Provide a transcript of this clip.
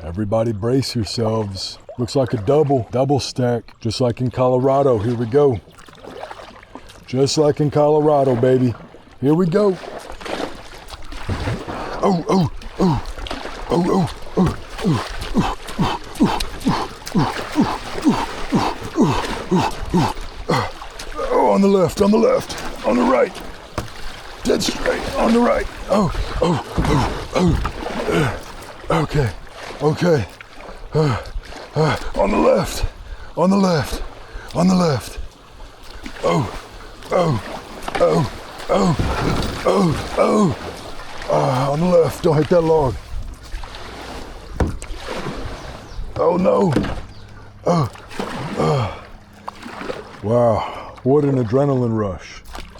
Everybody brace yourselves. Looks like a double stack, just like in Colorado. Here we go. Just like in Colorado, baby. Here we go. Oh, oh, oh, oh, oh, oh, oh, oh, on the left, on the left, on the right. Dead straight, on the right. Oh, oh, oh, oh. Okay, okay. On the left, on the left, on the left. Oh, oh, oh, oh, oh, oh. On the left, don't hit that log. Oh no. Wow, what an adrenaline rush.